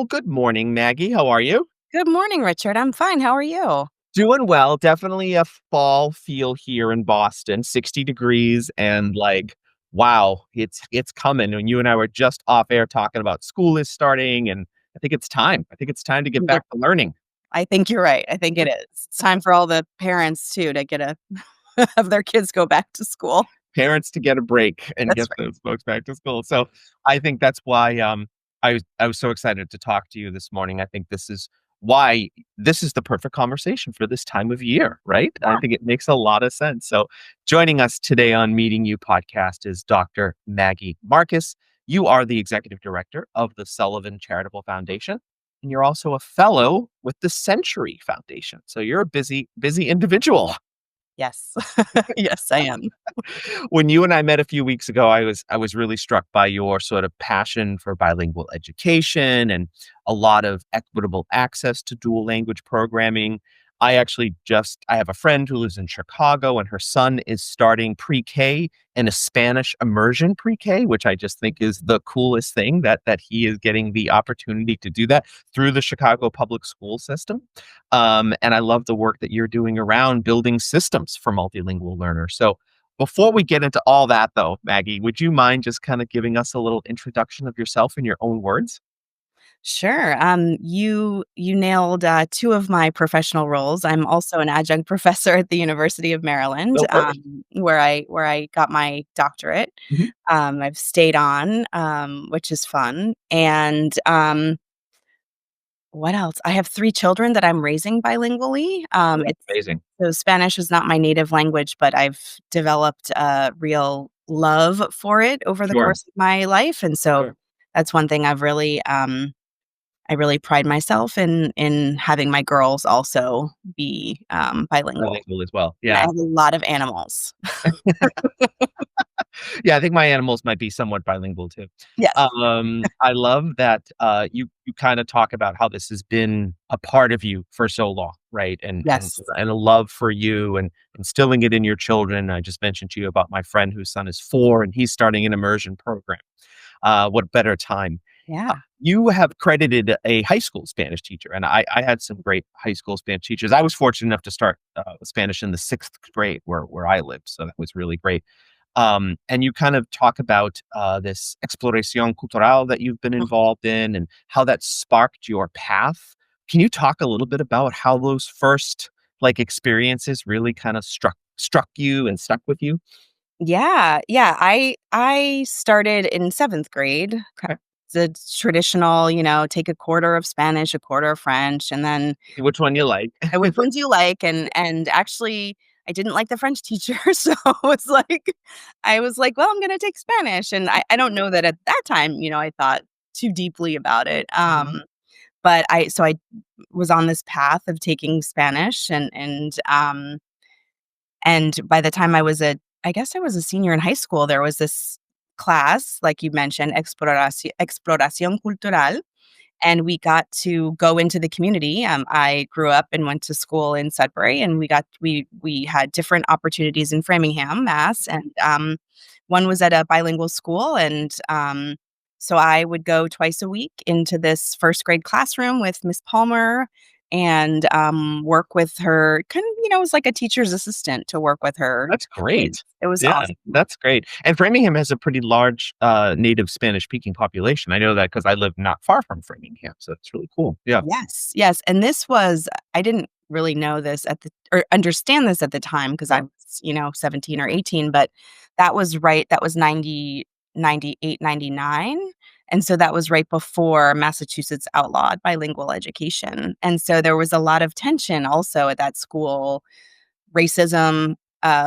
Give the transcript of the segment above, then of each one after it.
Well, good morning, Maggie. How are you? Good morning, Richard. I'm fine. How are you? Doing well. Definitely a fall feel here in Boston, 60 degrees and wow, it's coming. And you and I were just off air talking about school is starting and I think it's time. I think it's time to get Yeah, back to learning. I think you're right. I think it is. It's time for all the parents too to get a have their kids go back to school. Parents to get a break and That's get those folks back to school. So I think that's why I was so excited to talk to you this morning. I think this is why this is the perfect conversation for this time of year, right? I right. think it makes a lot of sense. So joining us today on Meeting You podcast is Dr. Maggie Marcus. You are the executive director of the Sullivan Charitable Foundation, and you're also a fellow with the Century Foundation. So you're a busy individual. Yes. Yes, I am. When you and I met a few weeks ago, I was really struck by your sort of passion for bilingual education and a lot of equitable access to dual language programming. I have a friend who lives in Chicago and her son is starting pre-K in a Spanish immersion pre-K, which I just think is the coolest thing that he is getting the opportunity to do that through the Chicago public school system. And I love the work that you're doing around building systems for multilingual learners. So before we get into all that, though, Maggie, would you mind just kind of giving us a little introduction of yourself in your own words? Sure. You nailed two of my professional roles. I'm also an adjunct professor at the University of Maryland, Oh, perfect. where I got my doctorate. Mhm. I've stayed on, which is fun, and what else? I have 3 children that I'm raising bilingually. Oh, that's It's amazing. so Spanish is not my native language, but I've developed a real love for it over the Sure. course of my life, and so Sure. that's one thing I really pride myself in having my girls also be, bilingual. Bilingual as well. And I Yeah. have a lot of animals. Yeah, I think my animals might be somewhat bilingual too. Yes. I love that you kind of talk about how this has been a part of you for so long, right? Yes. And a love for you and instilling it in your children. I just mentioned to you about my friend whose son is 4 and he's starting an immersion program. What better time? Yeah. You have credited a high school Spanish teacher, and I had some great high school Spanish teachers. I was fortunate enough to start Spanish in the 6th grade where I lived, so that was really great. And you kind of talk about this exploración cultural that you've been Mhm. involved in and how that sparked your path. Can you talk a little bit about how those first experiences really kind of struck you and stuck with you? Yeah, yeah, I started in 7th grade, Okay. the traditional, take a quarter of Spanish, a quarter of French, and then See which one you like. which ones you like, and actually, I didn't like the French teacher, so it's like I was like, "Well, I'm gonna take Spanish," and I don't know that at that time, I thought too deeply about it, Mhm. but I was on this path of taking Spanish and by the time I guess I was a senior in high school, there was this class, like you mentioned, exploración cultural, and we got to go into the community. I grew up and went to school in Sudbury, and we had different opportunities in Framingham, Mass, and one was at a bilingual school, and so I would go twice a week into this first grade classroom with Miss Palmer and work with her. Kind of, it was like a teacher's assistant to work with her That's kids. great. It was Yeah, awesome. that's great. And Framingham has a pretty large, native Spanish-speaking population. I know that because I live not far from Framingham, so it's really cool. Yeah. Yes, yes, and this was I didn't really know this at the or understand this at the time because I Okay. was, 17 or 18, but that was 98, 99, and so that was right before Massachusetts outlawed bilingual education, and so there was a lot of tension also at that school, racism,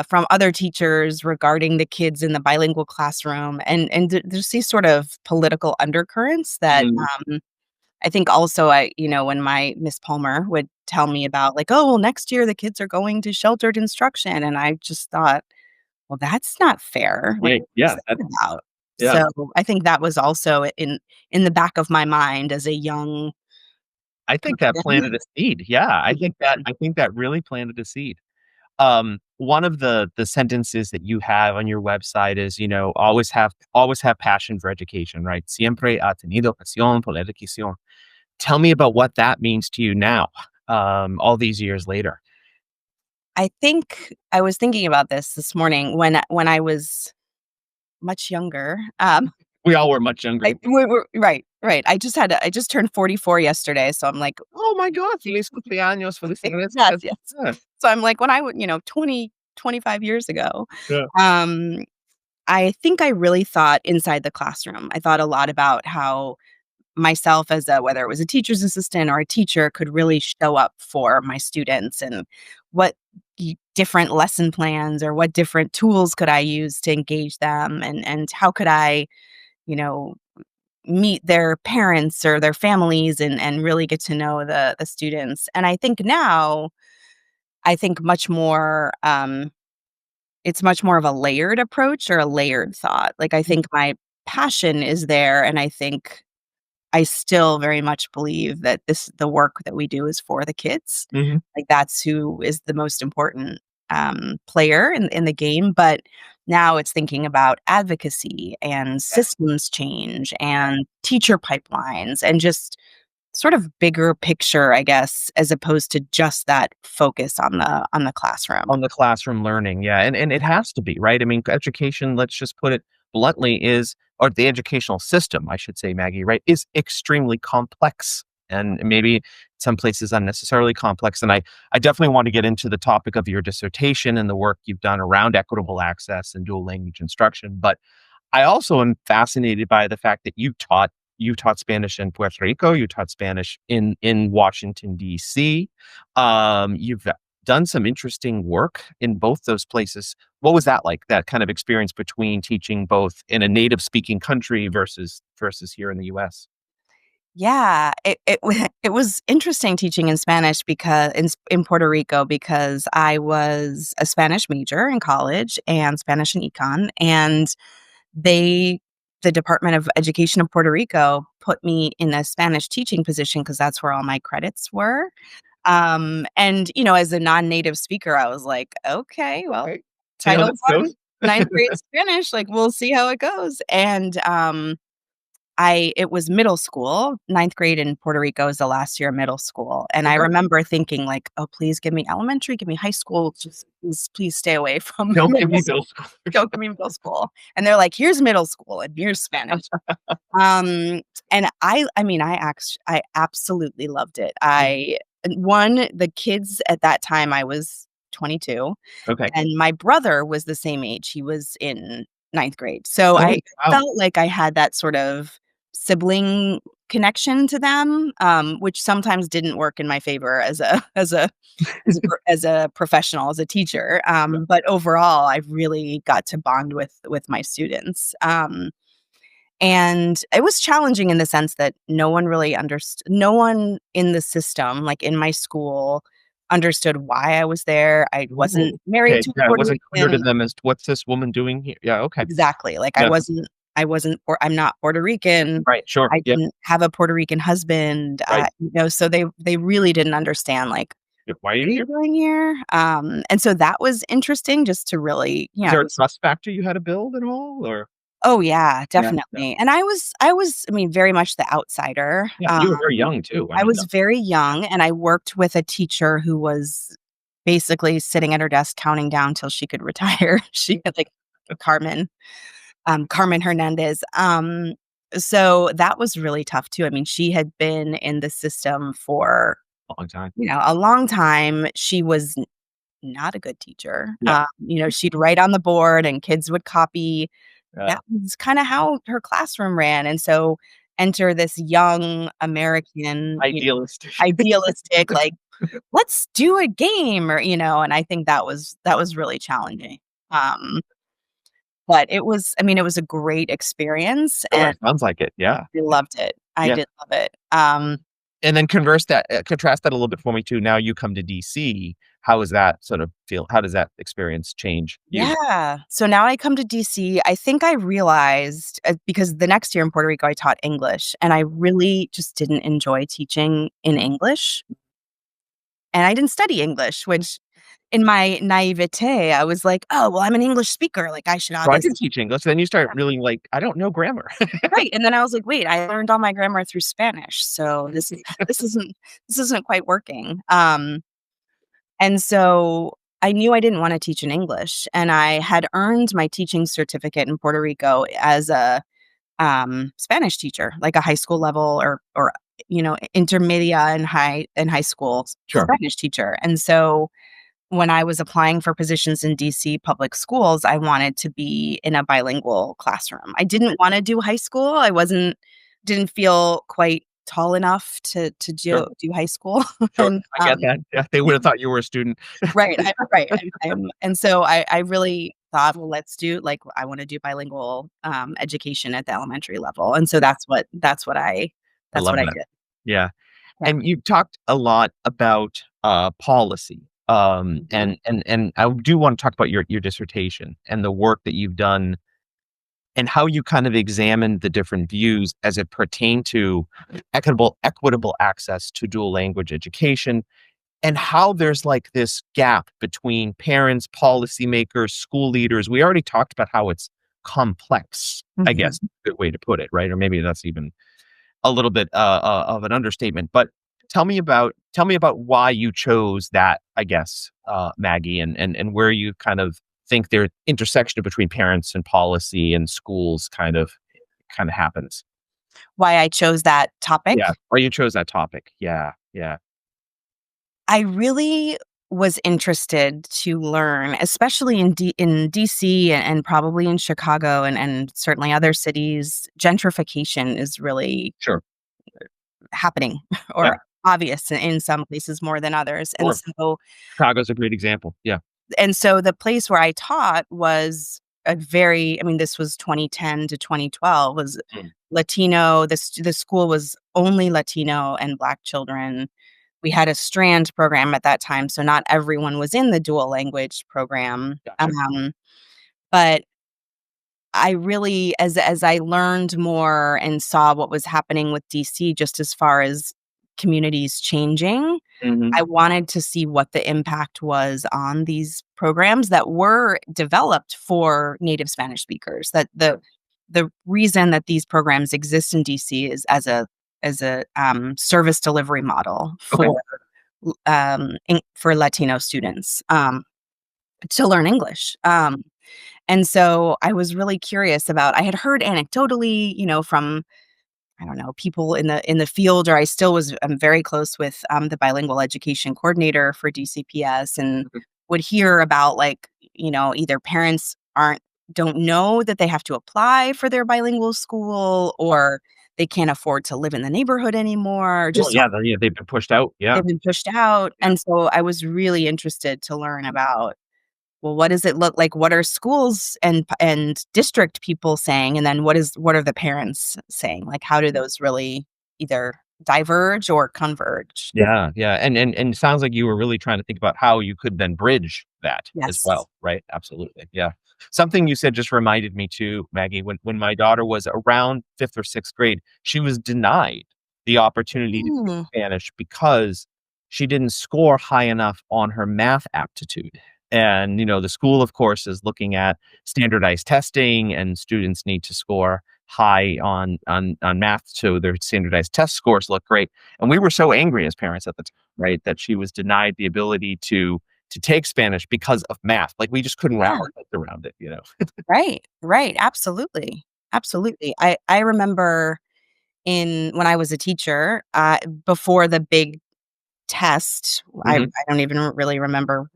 from other teachers regarding the kids in the bilingual classroom, and there's these sort of political undercurrents that, Mm, I think also when my Miss Palmer would tell me about like, "Oh, well, next year the kids are going to sheltered instruction," and I just thought, "Well, that's not fair. Like, right. what's Yeah, that about?" yeah. So, I think that was also in the back of my mind as a young I think that person. planted a seed. Yeah, I think that really planted a seed. One of the sentences that you have on your website is, always have passion for education, right? Siempre ha tenido pasión por la educación. Tell me about what that means to you now, all these years later. I think I was thinking about this morning when I was much younger. We all were much younger. We right, right. I just turned 44 yesterday, so I'm like, Oh my god, feliz cumpleaños, felicidades. yes, yes. Yeah, So I'm like, when I would, 25 years ago, yeah. um, I think I really thought inside the classroom. I thought a lot about how myself as a whether it was a teacher's assistant or a teacher could really show up for my students and what different lesson plans or what different tools could I use to engage them and how could I, you know, meet their parents or their families and really get to know the students. And I think now I think much more it's much more of a layered approach or a layered thought. Like I think my passion is there and I think I still very much believe that the work that we do is for the kids. Mhm. Like, that's who is the most important, player in the game, but now it's thinking about advocacy and systems change and teacher pipelines and just sort of bigger picture, I guess, as opposed to just that focus on the classroom. On the classroom learning, yeah, and it has to be, right? I mean, education, let's just put it bluntly, is or the educational system, I should say, Maggie, right, is extremely complex and maybe some places unnecessarily complex. And I definitely want to get into the topic of your dissertation and the work you've done around equitable access and dual language instruction. But I also am fascinated by the fact that you taught Spanish in Puerto Rico, you taught Spanish in Washington, D.C. You've done some interesting work in both those places. What was that like? That kind of experience between teaching both in a native speaking country versus here in the US? Yeah, it was interesting teaching in Spanish because in Puerto Rico because I was a Spanish major in college and Spanish and econ, and they the Department of Education of Puerto Rico put me in a Spanish teaching position because that's where all my credits were. And, as a non-native speaker, I was like, "Okay, well, Right. See how Title this I, goes? ninth grade Spanish, like, we'll see how it goes." And, I it was middle school, ninth grade in Puerto Rico is the last year of middle school, and I Okay. remember thinking like, "Oh, please give me elementary, give me high school, just please stay away from Don't give middle me school. middle Don't give me middle school." And they're like, "Here's middle school and here's Spanish." Um, and I absolutely loved it. The kids at that time, I was 22, Okay. and my brother was the same age. He was in ninth grade. So Oh, I wow. felt like I had that sort of sibling connection to them, which sometimes didn't work in my favor as a as a professional, as a teacher. Yeah. But overall, I really got to bond with my students. And it was challenging in the sense that no one in the system, like in my school, understood why I was there. I wasn't Ooh, married okay. to a Yeah, it Puerto wasn't clear to Rican. them as to what's this woman doing here? Yeah, okay. Exactly, like, Yeah. I'm not Puerto Rican. Right, sure. I Yep, didn't have a Puerto Rican husband, right. so they really didn't understand, like, Yep. Why are "What you are you here? doing here?" And so that was interesting just to really Is there a trust factor you had to build at all, or Oh, yeah, yeah, yeah. definitely, and I mean, very much the outsider. Yeah, you were very young too. I I mean, was very young, and I worked with a teacher who was basically sitting at her desk counting down till she could retire. She had, like, Carmen, Carmen Hernandez. So that was really tough too. I mean, she had been in the system for, long time. a long time. She was not a good teacher. Yeah, She'd write on the board and kids would copy. yeah. That was kinda how her classroom ran, and so enter this young American, Idealistic. idealistic, like, "Let's do a game," and I think that was really challenging. Um, but it was a great experience, Sure, and it sounds like it. Yeah, I yeah, loved it. I yeah. did love it. And then contrast that a little bit for me too. Now you come to DC. How is that sort of feel? How does that experience change you? Yeah. So now I come to DC, I think I realized, because the next year in Puerto Rico, I taught English, and I really just didn't enjoy teaching in English, and I didn't study English, which in my naivete, I was like, "Oh, well, I'm an English speaker, like, I should So I can obviously." teach English, then you start really like, "I don't know grammar." Right, and then I was like, "Wait, I learned all my grammar through Spanish, so this isn't this isn't quite working." And so I knew I didn't wanna teach in English, and I had earned my teaching certificate in Puerto Rico as a, Spanish teacher, like a high school level or, intermedia in high school Sure, Spanish teacher, and so when I was applying for positions in DC public schools, I wanted to be in a bilingual classroom. I didn't wanna do high school. I didn't feel quite tall enough to sure, do high school, sure, and, I get that, yeah, they would've thought you were a student. right, and so I really thought, "Well, let's do like, I wanna do bilingual, education at the elementary level," and so Yeah, I that's love what I that. did. Yeah. Yeah. And you talked a lot about, policy, Mhm. and I do wanna talk about your dissertation and the work that you've done and how you kind of examined the different views as it pertained to equitable access to dual language education, and how there's, like, this gap between parents, policymakers, school leaders. We already talked about how it's complex, I Mhm. guess, a good way to put it, right? Or maybe that's even a little bit, of an understatement, but tell me about why you chose that, I guess, Maggie, and where you kind of think their intersection between parents and policy and schools kind of happens. Why I chose that Yeah, topic? why you chose that topic. Yeah, yeah. I really was interested to learn, especially in DC and probably in Chicago and certainly other cities, gentrification is really Sure. happening Yeah, or obvious in some places more than others. sure. Chicago's a great example. Yeah. And so the place where I taught was a very, I mean, this was 2010 to 2012, was Mm, Latino. The school was only Latino and Black children. We had a strand program at that time, so not everyone was in the dual language program. gotcha. But I really, as I learned more and saw what was happening with DC, just as far as communities changing, Mhm. I wanted to see what the impact was on these programs that were developed for native Spanish speakers. That the reason that these programs exist in DC is as a service delivery model Okay. for Latino students, to learn English. And so I was really curious about, I had heard anecdotally, from, I don't know, people in the field, or I'm very close with, the bilingual education coordinator for DCPS, and Mhm. would hear about, like, either parents don't know that they have to apply for their bilingual school, or they can't afford to live in the neighborhood anymore, or Well, just yeah, they've been pushed out. Yeah, they've been pushed out. yeah. And so I was really interested to learn about, well, what does it look like? What are schools and district people saying? And then what are the parents saying? Like, how do those really either diverge or converge? Yeah, yeah, and it sounds like you were really trying to think about how you could then bridge that as Yes. well, right? Absolutely, yeah. Something you said just reminded me too, Maggie, when my daughter was around 5th or 6th grade, she was denied the opportunity to take Mm, Spanish because she didn't score high enough on her math aptitude. And, the school, of course, is looking at standardized testing, and students need to score high on math so their standardized test scores look great. And we were so angry as parents at the time, right, that she was denied the ability to take Spanish because of math. Like, we just couldn't wrap yeah. our heads around it. Right. Right. Absolutely. Absolutely. I remember in when I was a teacher, before the big test, Mhm. I don't even really remember.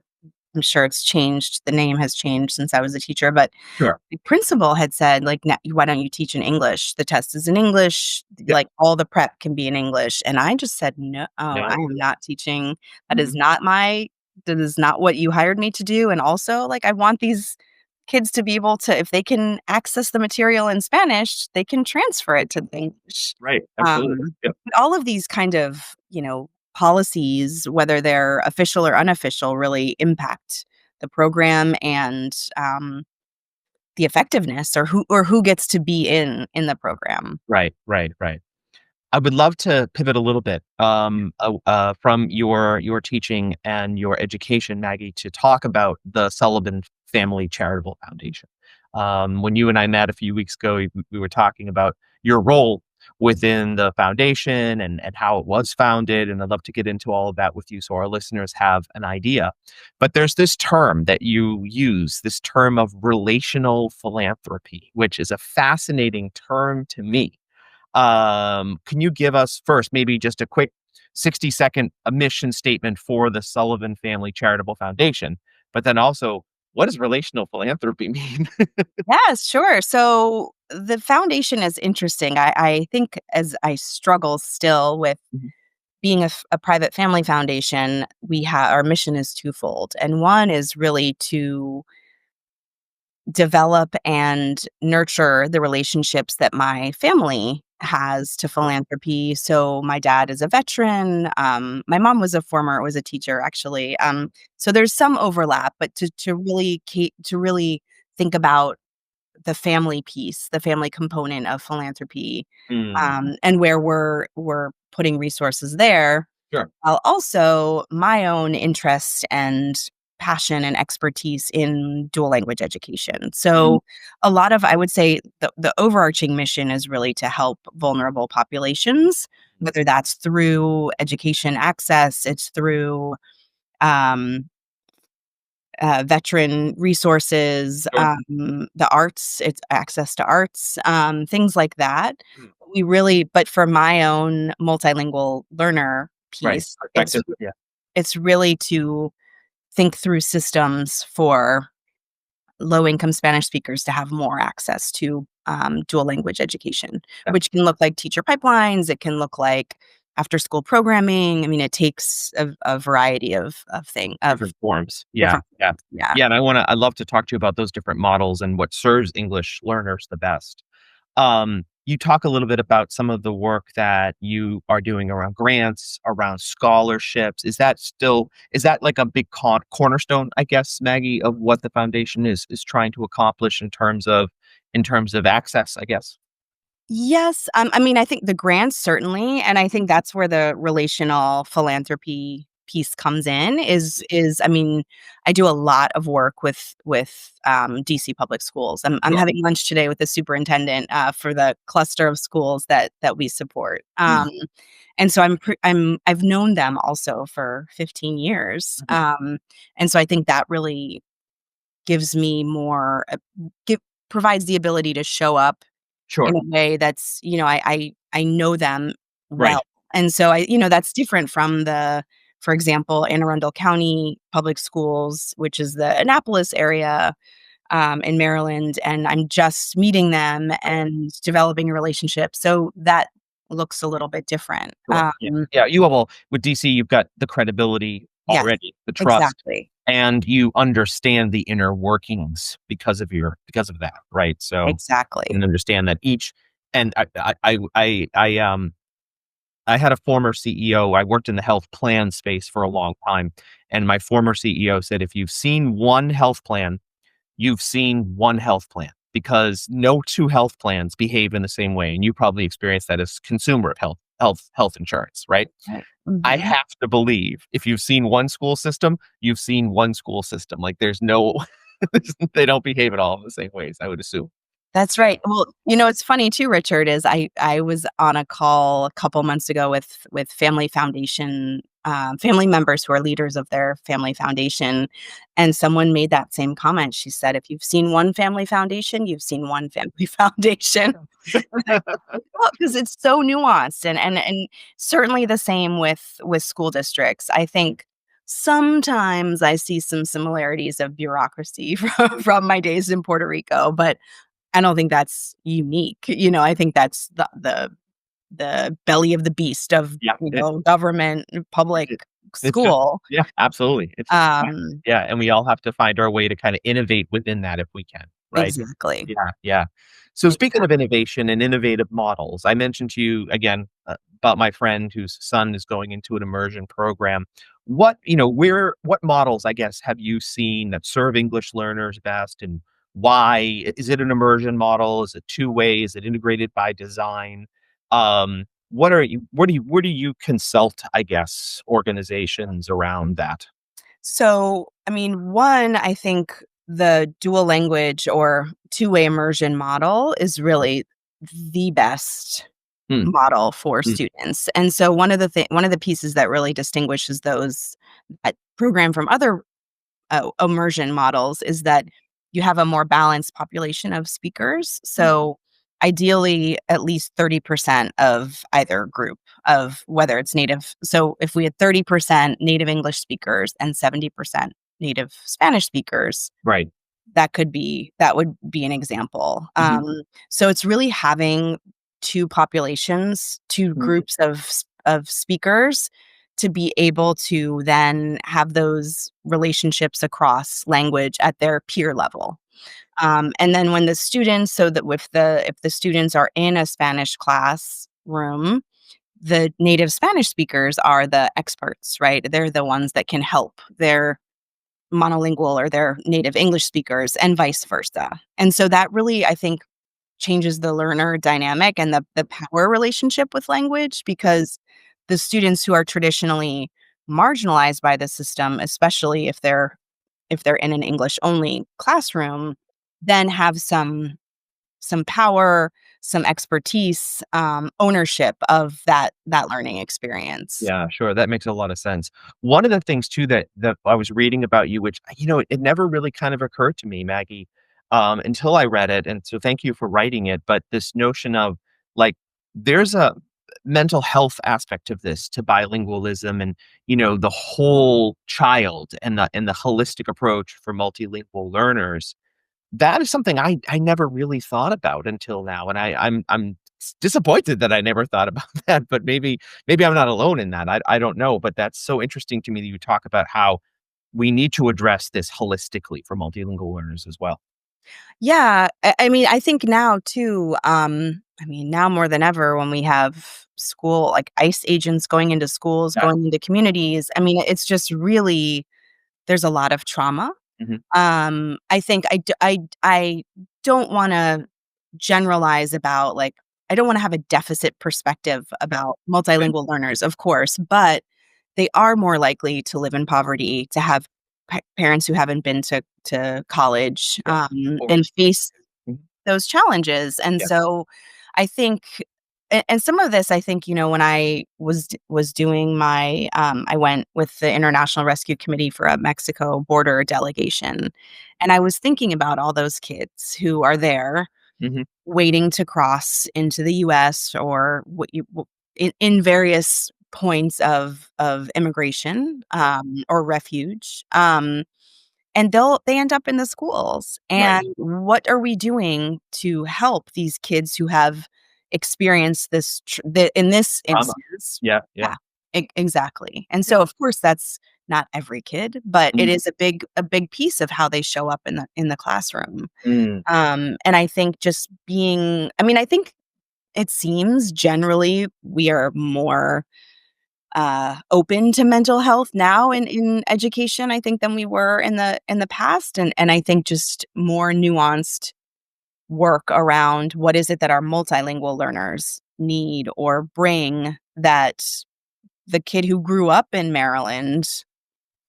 I'm sure it's changed. The name has changed since I was a teacher, but Sure. the principal had said, like, Why don't you teach in English? The test is in English, Yeah. like, all the prep can be in English." And I just said, "No, I No. am not teaching. That is Mhm. not that is not what you hired me to do." And also, like, I want these kids to be able to, if they can access the material in Spanish, they can transfer it to the English. Right. Absolutely. Yep. But all of these kind of, policies, whether they're official or unofficial, really impact the program and, the effectiveness, or who gets to be in the program. Right, right, right. I would love to pivot a little bit from your teaching and your education, Maggie, to talk about the Sullivan Family Charitable Foundation. When you and I met a few weeks ago, we were talking about your role within the foundation and how it was founded, and I'd love to get into all of that with you so our listeners have an idea. But there's this term that you use, this term of relational philanthropy, which is a fascinating term to me. Can you give us first maybe just a quick 60-second mission statement for the Sullivan Family Charitable Foundation, but then also what does relational philanthropy mean? Yes, sure. So the foundation is interesting. I think as I struggle still with Mhm. being a private family foundation, we have our mission is twofold. And one is really to develop and nurture the relationships that my family has to philanthropy. So my dad is a veteran. My mom was a teacher actually. So there's some overlap, but to really think about the family piece, the family component of philanthropy, Mm, and where we're putting resources there, sure. while also my own interest and passion and expertise in dual language education. Mm, So a lot of I would say the overarching mission is really to help vulnerable populations, whether that's through education access, it's through um, veteran resources, sure. the arts, it's access to arts, things like that. Mm, But for my own multilingual learner right. piece, Perspective. Yeah. it's really to think through systems for low income Spanish speakers to have more access to dual language education, Yeah. which can look like teacher pipelines. It can look like after school programming. I mean, it takes a variety of things of Different forms. Yeah. different Yeah. things. Yeah. Yeah. And I'd love to talk to you about those different models and what serves English learners the best. You talk a little bit about some of the work that you are doing around grants, around scholarships. Is that like a big cornerstone, I guess, Maggie, of what the foundation is trying to accomplish in terms of access, I guess? Yes, I mean, I think the grants certainly, and I think that's where the relational philanthropy piece comes in. I mean, I do a lot of work with DC public schools. I'm Sure. having lunch today with the superintendent for the cluster of schools that we support. Mm, And so I've known them also for 15 years. mhm. And so I think that really gives me more give provides the ability to show up in Sure. a way that's, I know them well. Right. And so that's different from for example, Anne Arundel County Public Schools, which is the Annapolis area, in Maryland, and I'm just meeting them and developing a relationship. So that looks a little bit different. Sure. Yeah. Yeah. You have all with DC, you've got the credibility Yes, already, the trust, exactly. and you understand the inner workings because of that, right? So you Exactly. can understand that each and I had a former CEO. I worked in the health plan space for a long time, and my former CEO said, if you've seen one health plan, you've seen one health plan because no two health plans behave in the same way. And you probably experienced that as consumer of health insurance, right? Right. I Mhm. have to believe if you've seen one school system, you've seen one school system. Like there's no, they don't behave at all the same ways, I would assume. That's right. Well, it's funny too, Richard, is I was on a call a couple months ago with family foundation, family members who are leaders of their family foundation, and someone made that same comment. She said, "If you've seen one family foundation, you've seen one family foundation." Because it's so nuanced, and certainly the same with school districts. I think sometimes I see some similarities of bureaucracy from my days in Puerto Rico, but I don't think that's unique. I think that's the belly of the beast of, Yeah. government, public It it's just school. yeah, absolutely. It's just a fact. Um, Yeah, and we all have to find our way to kinda innovate within that if we can, right? exactly. Yeah, yeah. So speaking of Exactly. innovation and innovative models, I mentioned to you again, about my friend whose son is going into an immersion program. What models, I guess, have you seen that serve English learners best, and why? Is it an immersion model? Is it two-way? Is it integrated by design? where do you consult, I guess, organizations around that? So, I mean, one, I think the dual language or two-way immersion model is really the best Hmm, model for hmm, students. And so one of the pieces that really distinguishes those that program from other immersion models is that you have a more balanced population of speakers. hmm. So ideally, at least 30% of either group of whether it's native. So if we had 30% native English speakers and 70% native Spanish speakers, Right. that would be an example. Mhm, So it's really having two populations, two mhm. groups of speakers to be able to then have those relationships across language at their peer level. And then when the students, so that if the students are in a Spanish classroom, the native Spanish speakers are the experts, right? They're the ones that can help. They're monolingual or they're native English speakers and vice versa. And so that really, I think, changes the learner dynamic and the power relationship with language because the students who are traditionally marginalized by the system, especially if they're in an English only classroom, then have some power, some expertise, ownership of that learning experience. Yeah, sure, that makes a lot of sense. One of the things too that I was reading about you, which, it never really kind of occurred to me, Maggie, until I read it, and so thank you for writing it, but this notion of, like, there's a mental health aspect of this to bilingualism and, the whole child and the holistic approach for multilingual learners. That is something I never really thought about until now, and I'm disappointed that I never thought about that, but maybe I'm not alone in that. I don't know, but that's so interesting to me that you talk about how we need to address this holistically for multilingual learners as well. Yeah, I mean, I think now too, I mean, now more than ever when we have school like ICE agents going into schools, Yeah. going into communities, I mean, it's just really there's a lot of trauma. Mhm. I think I don't wanna generalize about, like I don't wanna have a deficit perspective Yeah. about Okay. multilingual learners, of course, but they are more likely to live in poverty, to have parents who haven't been to college, Yeah. Of and course. face Mhm. those challenges, and Yeah. so I think and some of this, I think, when I was doing my, I went with the International Rescue Committee for a Mexico border delegation, and I was thinking about all those kids who are there Mhm. waiting to cross into the US or in various points of immigration, or refuge, and they end up in the schools, Right. and what are we doing to help these kids who have experienced this in this Trauma. instance. Yeah, yeah. Yeah, exactly, and Yeah. so, of course, that's not every kid, but it Mhm. is a big piece of how they show up in the classroom, Mm. and I think just being I mean, I think it seems generally we are more open to mental health now in education, I think, than we were in the past, and I think just more nuanced work around what is it that our multilingual learners need or bring that the kid who grew up in Maryland,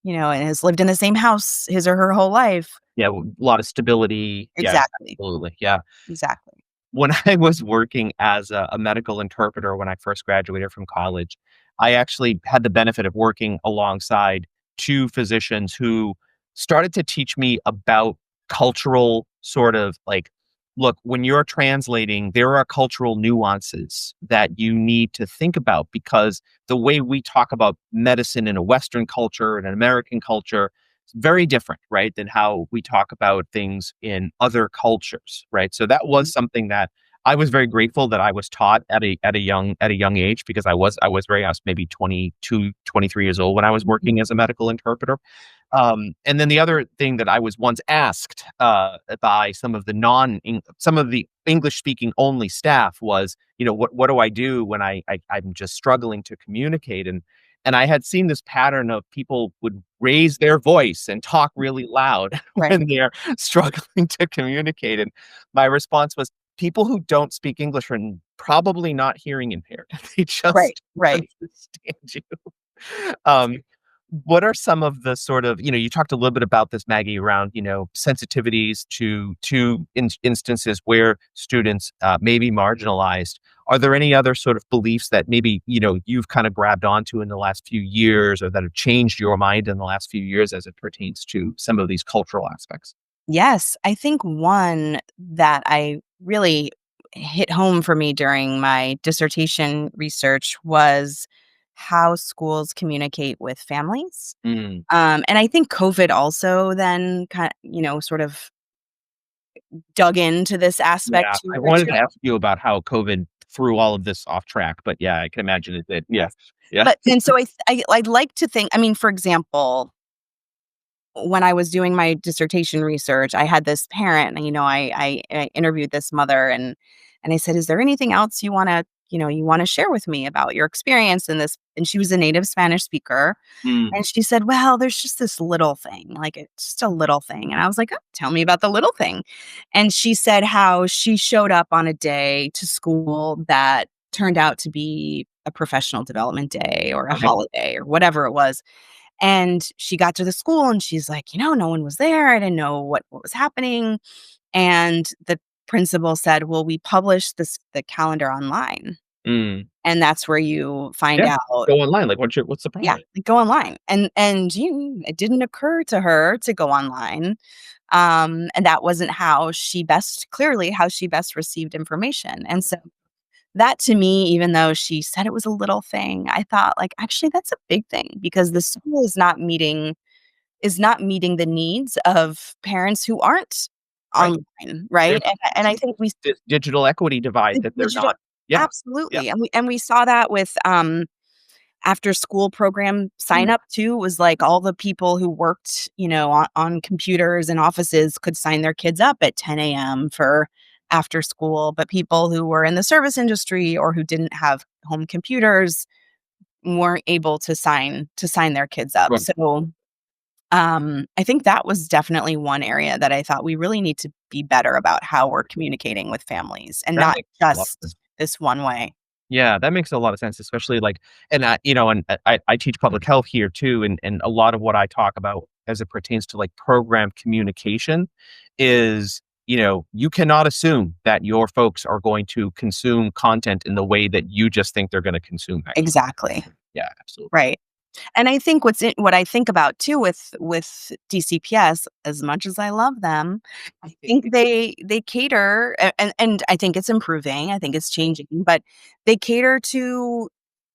and has lived in the same house his or her whole life. Yeah, a lot of stability. Yeah, Exactly, absolutely. Yeah. exactly. When I was working as a medical interpreter when I first graduated from college, I actually had the benefit of working alongside 2 physicians who started to teach me about cultural sort of like, look, when you're translating, there are cultural nuances that you need to think about because the way we talk about medicine in a Western culture and an American culture very different, right, than how we talk about things in other cultures, right? So that was Mhm, something that I was very grateful that I was taught at a young age because I was maybe 22, 23 years old when I was mhm, working as a medical interpreter. And then the other thing that I was once asked by some of the English speaking only staff was, what do I do when I'm just struggling to communicate? And I had seen this pattern of people would raise their voice and talk really loud right. when they're struggling to communicate. And my response was, people who don't speak English are probably not hearing impaired. They Right, just right. understand you. Um, what are some of the sort of, you talked a little bit about this, Maggie, around, sensitivities to instances where students may be marginalized. Are there any other sort of beliefs that maybe, you've kind of grabbed onto in the last few years or that have changed your mind in the last few years as it pertains to some of these cultural aspects? Yes, I think one that I really hit home for me during my dissertation research was how schools communicate with families. Mm, And I think COVID also then sort of dug into this aspect yeah, too, I wanted Richard. to ask you about how COVID threw all of this off track, but yeah, I can imagine it did. Yeah. Yeah. But and so I'd like to think, I mean, for example, when I was doing my dissertation research, I had this parent, and, I interviewed this mother, and I said, "Is there anything else you wanna share with me about your experience in this?" And she was a native Spanish speaker, Mm, and she said, "Well, there's just this little thing, like, it's just a little thing." And I was like, "Oh, tell me about the little thing." And she said how she showed up on a day to school that turned out to be a professional development day or a okay. holiday or whatever it was, and she got to the school and she's like, no one was there. I didn't know what was happening. And the principal said, well, we published the calendar online. Mm, And that's where you find yeah. out. Go online. Like, what's the Yeah, problem? like, go online. And it didn't occur to her to go online. And that wasn't how she best received information. And so that to me, even though she said it was a little thing, I thought, like, actually that's a big thing because the school is not meeting the needs of parents who aren't Right. online, right? There's And I think we this digital equity divide the that they're digital not. Yeah. Yeah. absolutely, and we saw that with, after school program sign Mm, up too, was like all the people who worked, on computers and offices could sign their kids up at 10 AM for after school, but people who were in the service industry or who didn't have home computers weren't able to sign their kids up. right. So I think that was definitely one area that I thought we really need to be better about how we're communicating with families and That not makes a lot of sense. just this one way. Yeah, that makes a lot of sense, especially like, and I teach public health here too, and a lot of what I talk about as it pertains to like program communication is, you cannot assume that your folks are going to consume content in the way that you just think they're going to consume that. Exactly. Yeah, absolutely. Right. And I think what I think about too with DCPS, as much as I love them, I think they cater and I think it's improving, I think it's changing, but they cater to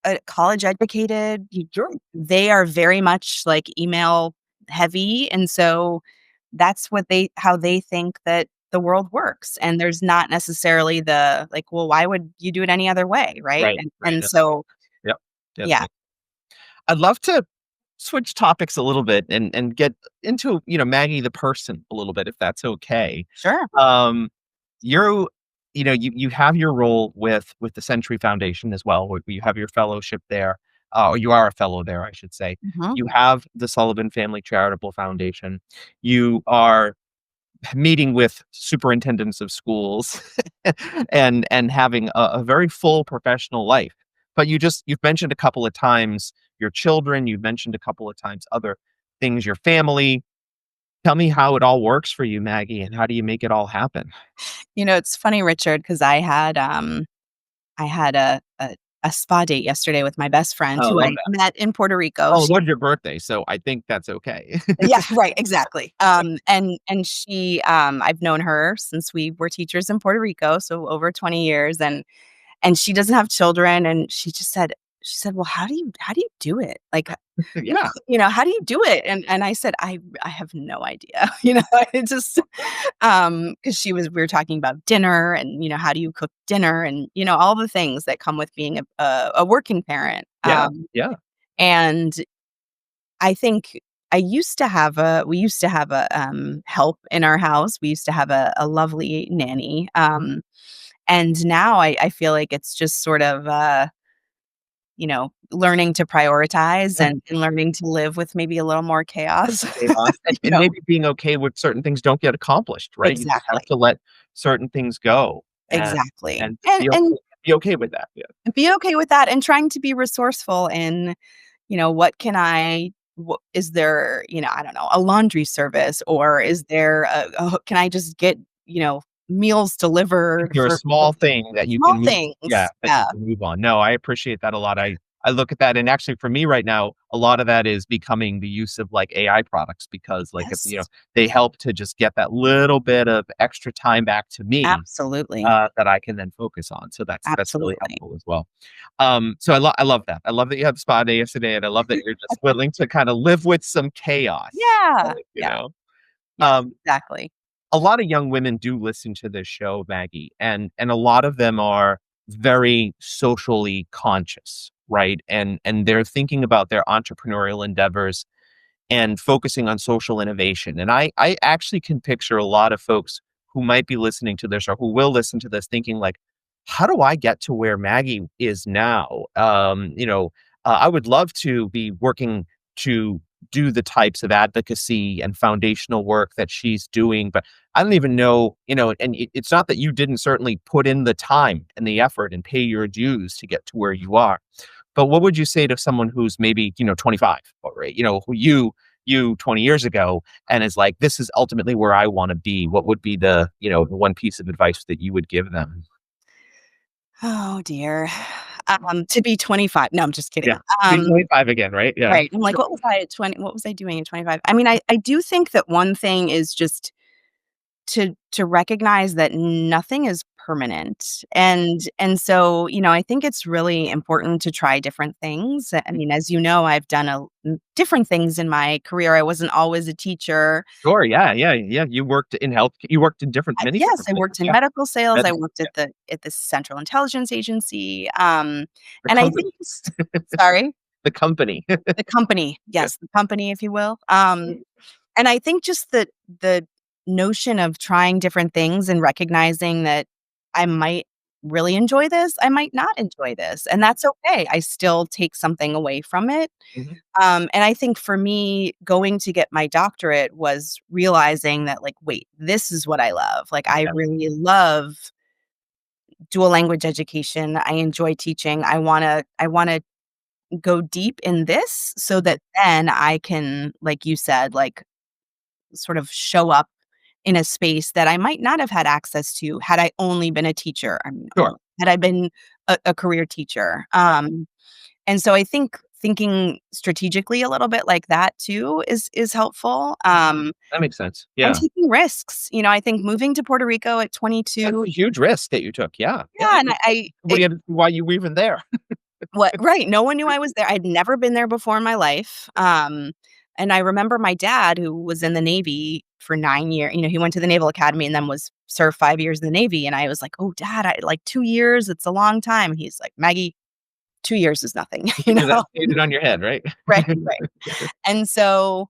a college educated. Sure. They are very much like email heavy, and so that's how they think that the world works. And there's not necessarily the like, well, why would you do it any other way, right? Right. Right. And so Yep. Yeah, that yeah, makes I'd love to switch topics a little bit and get into, Maggie the person a little bit, if that's okay. sure. Um, you're you have your role with the Century Foundation as well, where you have your fellowship there, or you are a fellow there, I should say. Mhm. You have the Sullivan Family Charitable Foundation. You are meeting with superintendents of schools and having a very full professional life. But you've mentioned a couple of times your children, you've mentioned a couple of times other things, your family. Tell me how it all works for you, Maggie, and how do you make it all happen? It's funny, Richard, because I had a spa date yesterday with my best friend Oh, I who love I that. met in Puerto Rico. Oh, it She was your birthday, so I think that's okay. Yeah, right, exactly. And she, I've known her since we were teachers in Puerto Rico, so over 20 years, and she doesn't have children, and she said, "Well, how do you do it? Like, Yeah, how do you do it?" And I said, "I have no idea." I just, because we were talking about dinner and, how do you cook dinner and, all the things that come with being a working parent. yeah, yeah. And I think we used to have a, help in our house. We used to have a lovely nanny. And now I feel like it's just sort of, learning to prioritize Yeah, and learning to live with maybe a little more chaos. chaos, and You and know? maybe being okay with certain things don't get accomplished, right? You just have Exactly. to let certain things go, and exactly. and And be okay with that. Yeah. be okay with that and trying to be resourceful in, what can is there, I don't know, a laundry service, or is there can I just get, meals delivered You're a for small thing that you small can move, yeah, things. that you Yeah. can move on. No, I appreciate that a lot. I look at that, and actually for me right now, a lot of that is becoming the use of, like, AI products because, like, if, Yes. they help to just get that little bit of extra time back to me, Absolutely. that I can then focus on. So that's really Absolutely. helpful as well. So I love that. I love that you had spa day yesterday, and I love that you're just willing to kinda live with some chaos, Yeah. you Yeah. know? Yes, Um exactly. a lot of young women do listen to this show, Maggie, and a lot of them are very socially conscious, right? And they're thinking about their entrepreneurial endeavors and focusing on social innovation. And I actually can picture a lot of folks who might be listening to this or who will listen to this thinking like, how do I get to where Maggie is now? I would love to be working to do the types of advocacy and foundational work that she's doing, but I don't even know, and it's not that you didn't certainly put in the time and the effort and pay your dues to get to where you are. But what would you say to someone who's maybe, 25 or, who you 20 years ago and is like, this is ultimately where I want to be? What would be the one piece of advice that you would give them? Oh, dear. To be 25. No, I'm just Yeah. kidding. Be 25 again, right? Yeah. Right. I'm like, what was I at 20? What was I doing at 25? I mean, I do think that one thing is just to recognize that nothing is permanent. And so, I think it's really important to try different things. I mean, as you know, I've done different things in my career. I wasn't always a teacher. Sure. Yeah. Yeah. Yeah. You worked in health. You worked in many Yes, different I places. worked in Yeah. medical sales. I Medicine. worked Yeah. at the Central Intelligence Agency. The And I company. think sorry? The company. The company. Yeah. Yes, the company, if you will. And I think just the notion of trying different things and recognizing that I might really enjoy this, I might not enjoy this, and that's okay. I still take something away from it. Mhm. And I think for me, going to get my doctorate was realizing that, like, wait, this is what I love. Like, I Yeah. really love dual language education. I enjoy teaching. I wanna go deep in this so that then I can, like you said, like, sort of show up in a space that I might not have had access to had I only been a teacher. I mean, Sure. had I been a career teacher. And so I think thinking strategically a little bit like that too is helpful. That makes sense. And Yeah. taking risks. I think moving to Puerto Rico at That's 22. a huge risk that you took. Yeah. Yeah. Yeah, and Nobody understood why you were even there. what right, no one knew I was there. I'd never been there before in my life. And I remember my dad, who was in the Navy for 9 years. He went to the Naval Academy and then was served 5 years in the Navy, and I was like, "Oh, dad, I like 2 years, it's a long time." He's like, "Maggie, 2 years is nothing," You you figure that know? stayed on your head, right? Right, right. And so,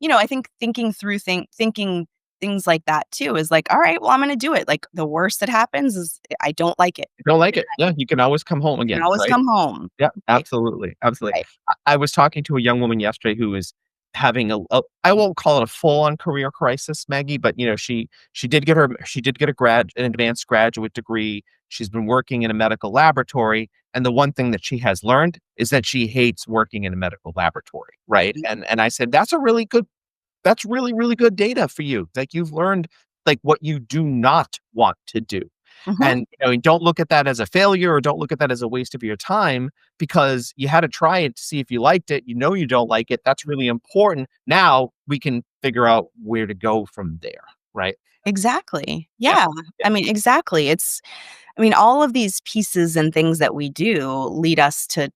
I think thinking through thinking things like that too is like, "All right, well, I'm gonna do it." Like, the worst that happens is I don't like it. You don't like it? Yeah, you can always come home I can again, always right? come home. Yeah, Right, absolutely, absolutely. right. I was talking to a young woman yesterday who is having a I won't call it a full-on career crisis, Maggie, but, she did get an advanced graduate degree. She's been working in a medical laboratory, and the one thing that she has learned is that she hates working in a medical laboratory, right? Right. And I said, that's really, really good data for you. Like, you've learned, like, what you do not want to do. Mhm. And, don't look at that as a failure or don't look at that as a waste of your time because you had to try it to see if you liked it. You don't like it. That's really important. Now we can figure out where to go from there, right? Exactly. Yeah. Yeah. Yeah. I mean, exactly. All of these pieces and things that we do lead us to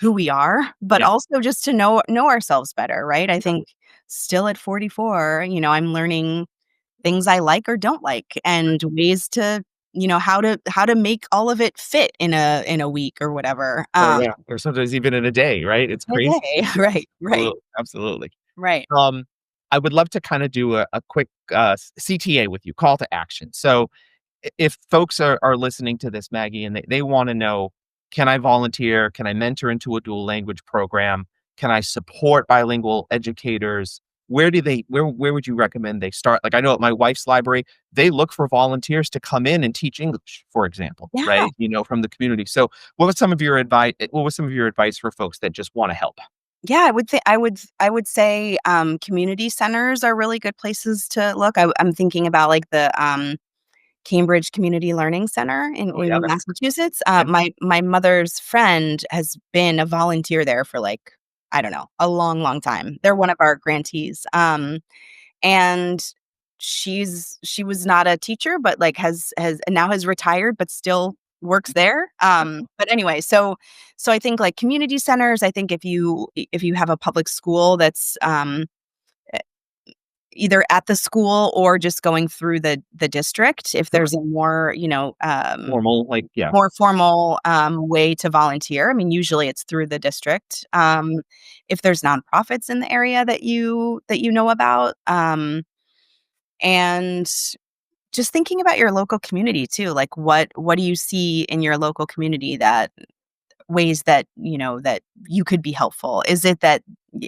who we are, but Yeah. also just to know ourselves better, right? I think still at 44, I'm learning things I like or don't like and ways to, how to make all of it fit in a week or whatever. Or yeah. Or sometimes even in a day, right? It's In a crazy. day. Right, right, Absolutely. Absolutely. right. Um, I would love to kind of do a quick CTA with you, call to action. So, if folks are listening to this, Maggie, and they want to know, can I volunteer? Can I mentor into a dual language program? Can I support bilingual educators? where would you recommend they start? Like, I know at my wife's library, they look for volunteers to come in and teach English, for example, Yeah. right? From the community. So what was some of your advice for folks that just want to help? Yeah, I would say, community centers are really good places to look. I'm thinking about, like, the, Cambridge Community Learning Center Oh yeah, in that's Massachusetts. yeah. My mother's friend has been a volunteer there for, like, I don't know, a long, long time. They're one of our grantees, and she was not a teacher, but, like, has now has retired, but still works there. But anyway, so I think, like, community centers, I think if you have a public school that's, either at the school or just going through the district, if Sure. there's a more, Formal, like, yeah. more formal, way to volunteer. I mean, usually it's through the district. If there's nonprofits in the area that you know about, and just thinking about your local community too, like, what do you see in your local community that ways that, that you could be helpful? Is it that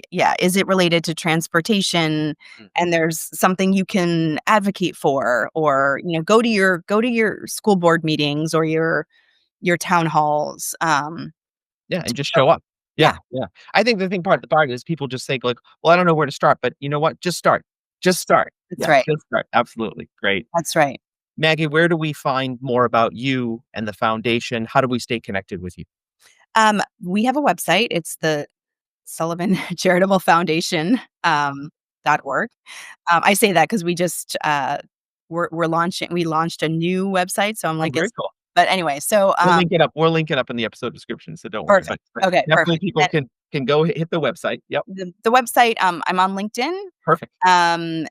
yeah, is it related to transportation Mm. and there's something you can advocate for, or, go to your school board meetings or your town halls, Yeah, to and just show show up. Yeah, yeah, yeah. I think the thing part the part is people just think like, "Well, I don't know where to start," but you know what? Just start. Just start. that's Yeah, right, just start. Absolutely. Great. that's right. Maggie, where do we find more about you and the foundation? How do we stay connected with you? We have a website, it's the Sullivan Charitable Foundation, .org. I say that because we launched a new website, so I'm Oh, like, very it's cool. but anyway, so, We'll link it up in the episode description, so don't worry, perfect. but Okay, definitely perfect. people can go hit the website. Yep, The website, I'm on LinkedIn, perfect. and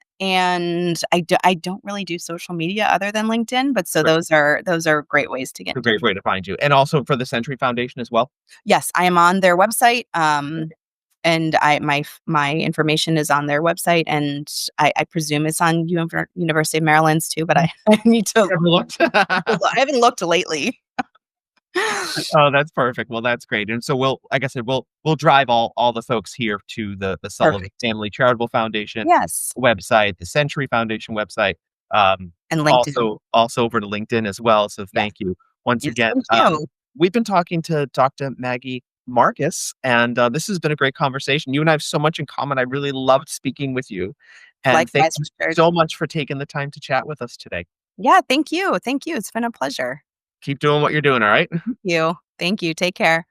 I don't really do social media other than LinkedIn, but so Great. those are great ways to get It's a in touch great with way to find you. And also for the Century Foundation as well? Yes, I am on their website, Okay. and my information is on their website, and I presume it's on University of Maryland's too, but Mm, I need to never looked. I haven't looked lately. Oh, that's perfect. Well, that's great. And so like I said, we'll drive all the folks here to the Sullivan Perfect. Family Charitable Foundation Yes, website, the Century Foundation website, and LinkedIn. also over to LinkedIn as well. So Yes. thank you once Yes, again. thank you. We've been talking to Dr. Maggie Marcus, and this has been a great conversation. You and I have so much in common. I really loved speaking with you, and thank Likewise, you Richard. so much for taking the time to chat with us today. Yeah, thank you, thank you, it's been a pleasure. Keep doing what you're doing. All right. Thank you. Thank you, take care.